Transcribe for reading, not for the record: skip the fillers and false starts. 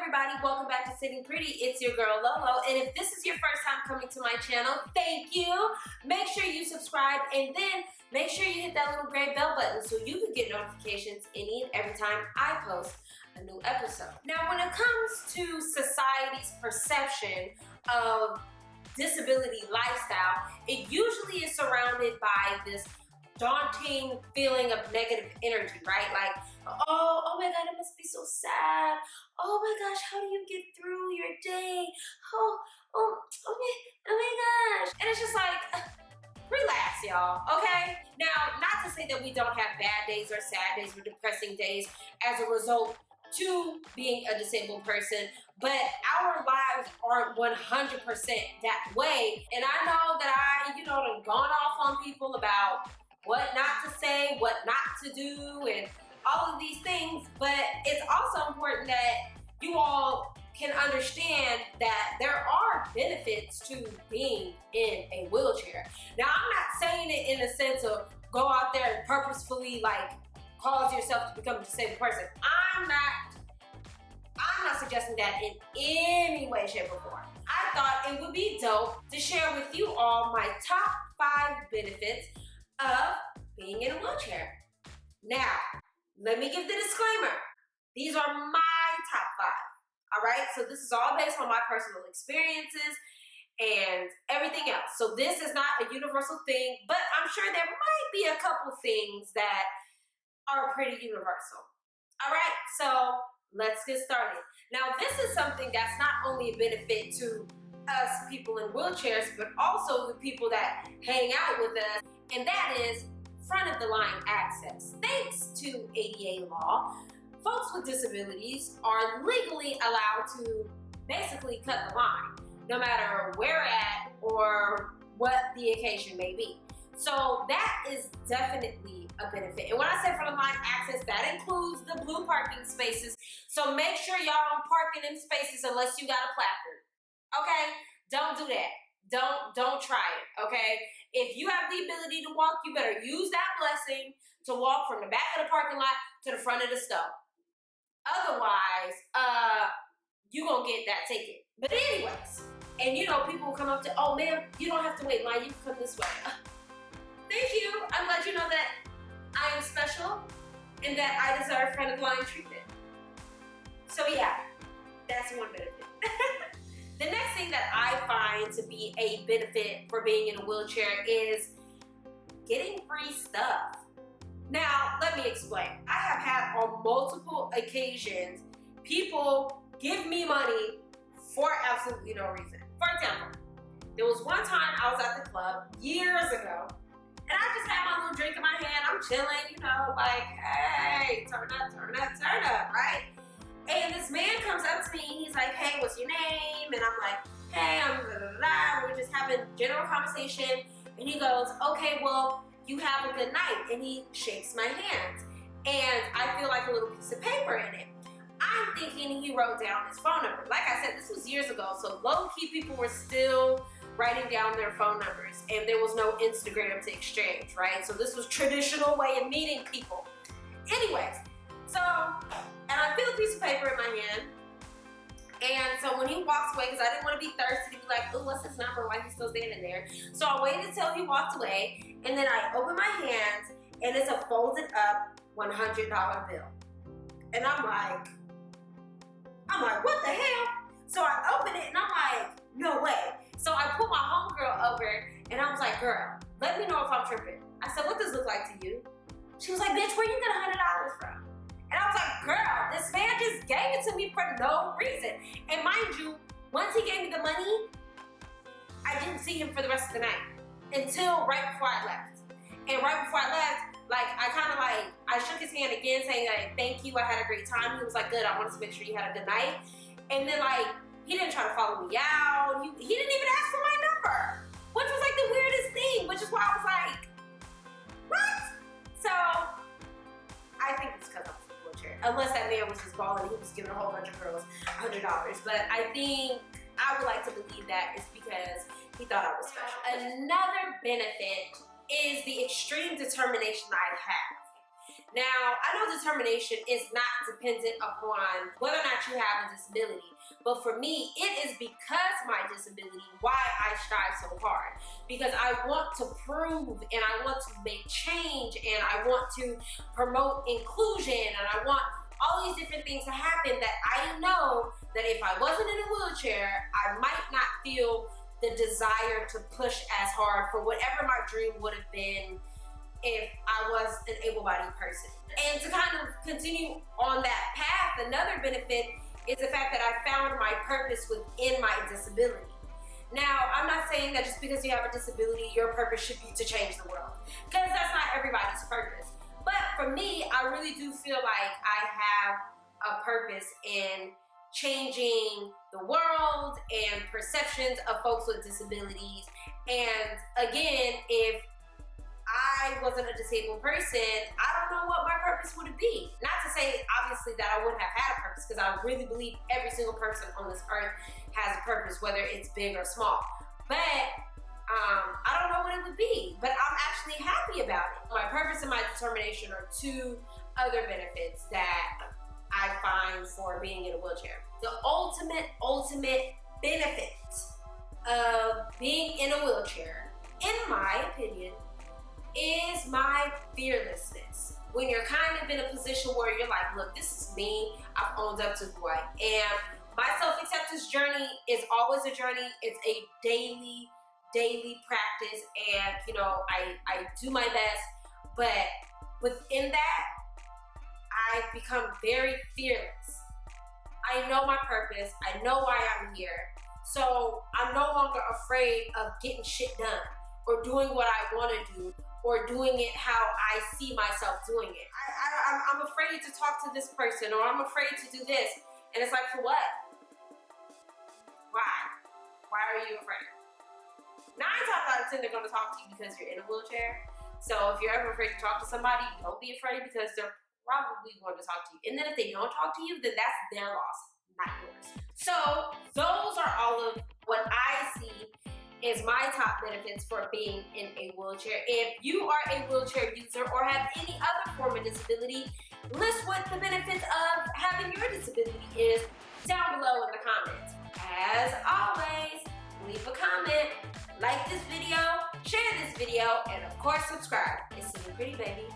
everybody, welcome back to Sitting Pretty. It's your girl Lolo, and if this is your first time coming to my channel, thank you. Make sure you subscribe, and then make sure you hit that little gray bell button so you can get notifications any and every time I post a new episode. Now, when it comes to society's perception of disability lifestyle, it usually is surrounded by this daunting feeling of negative energy, right? Like, oh my God, it must be so sad. Oh my gosh, how do you get through your day? Oh my gosh. And it's just like, relax, y'all, okay? Now, not to say that we don't have bad days or sad days or depressing days as a result to being a disabled person, but our lives aren't 100% that way. And I know that I've gone off on people about what not to say, what not to do, and all of these things, but it's also important that you all can understand that there are benefits to being in a wheelchair. Now, I'm not saying it in the sense of go out there and purposefully cause yourself to become a disabled person. I'm not suggesting that in any way, shape, or form. I thought it would be dope to share with you all my top 5 benefits of being in a wheelchair. Now, let me give the disclaimer. These are my top 5, all right? So this is all based on my personal experiences and everything else. So this is not a universal thing, but I'm sure there might be a couple things that are pretty universal. All right, so let's get started. Now, this is something that's not only a benefit to us people in wheelchairs, but also the people that hang out with us, and that is front of the line access. Thanks to ADA law, folks with disabilities are legally allowed to basically cut the line, no matter where at or what the occasion may be. So that is definitely a benefit. And when I say front of line access, that includes the blue parking spaces. So make sure y'all don't park in them spaces unless you got a placard. Okay? Don't do that. Don't try it, okay? If you have the ability to walk, you better use that blessing to walk from the back of the parking lot to the front of the store. Otherwise, you gonna get that ticket. But anyways, and people will come up to, oh man, you don't have to wait in line, you can come this way. Thank you. I'm glad you know that I am special and that I deserve front of the line treatment. So yeah, that's one benefit. The next thing that I find to be a benefit for being in a wheelchair is getting free stuff. Now, let me explain. I have had on multiple occasions people give me money for absolutely no reason. For example, there was one time I was at the club years ago, and I just had my little drink in my hand. I'm chilling, like, hey, turn up, right? And this man comes up to me, and he's like, hey, what's your name? And I'm like, hey, I'm blah, blah, blah. We're just having general conversation. And he goes, okay, well, you have a good night. And he shakes my hand. And I feel like a little piece of paper in it. I'm thinking he wrote down his phone number. Like I said, this was years ago, so low-key people were still writing down their phone numbers. And there was no Instagram to exchange, right? So this was traditional way of meeting people. Anyways, so, and I feel a piece of paper in my hand, and so when he walks away, because I didn't want to be thirsty to be like, oh, what's his number, why he's still standing there? So I waited till he walked away, and then I opened my hands, and it's a folded up $100 bill. And I'm like, what the hell? So I open it, and I'm like, no way. So I put my homegirl over, and I was like, girl, let me know if I'm tripping. I said, what does this look like to you? She was like, bitch, where you get $100 from? And I was like, girl, this man just gave it to me for no reason. And mind you, once he gave me the money, I didn't see him for the rest of the night until right before I left. And right before I left, I shook his hand again saying thank you, I had a great time. He was like, good, I wanted to make sure you had a good night. And then he didn't try to follow me out. He didn't even ask for my number, which was the weirdest thing, which is why I was like, what? So I think it's because I'm wheelchair. Unless that man was just balling, he was giving a whole bunch of girls $100. But I think I would like to believe that it's because he thought I was special. Another benefit is the extreme determination I have. Now, I know determination is not dependent upon whether or not you have a disability, but for me, it is because of my disability why I strive so hard. Because I want to prove and I want to make change and I want to promote inclusion and I want all these different things to happen that I know that if I wasn't in a wheelchair, I might not feel the desire to push as hard for whatever my dream would have been if I was an able-bodied person. And to kind of continue on that path, another benefit is the fact that I found my purpose within my disability. Now, I'm not saying that just because you have a disability, your purpose should be to change the world, because that's not everybody's purpose. But for me, I really do feel like I have a purpose in changing the world and perceptions of folks with disabilities. And again, if I wasn't a disabled person, I don't know what my purpose would be. Not to say, obviously, that I wouldn't have had a purpose, because I really believe every single person on this earth has a purpose, whether it's big or small. But I don't know what it would be, but I'm actually happy about it. My purpose and my determination are two other benefits that I find for being in a wheelchair. The ultimate benefit of being in a wheelchair, in my opinion, is my fearlessness. When you're kind of in a position where you're like, look, this is me, I've owned up to who I am. My self-acceptance journey is always a journey. It's a daily practice, and you know, I do my best, but within that, I've become very fearless. I know my purpose, I know why I'm here, so I'm no longer afraid of getting shit done, or doing what I want to do, or doing it how I see myself doing it. I'm afraid to talk to this person, or I'm afraid to do this, and it's like, for what? Why are you afraid? 9 times out of 10, they're going to talk to you because you're in a wheelchair. So if you're ever afraid to talk to somebody, don't be afraid, because they're probably going to talk to you. And then if they don't talk to you, then that's their loss, not yours. So those are all of what I see is my top benefits for being in a wheelchair. If you are a wheelchair user or have any other form of disability, list what the benefits of having your disability is down below in the comments. As always, leave a comment, like this video, share this video, and of course subscribe. It's Sitting Pretty, baby.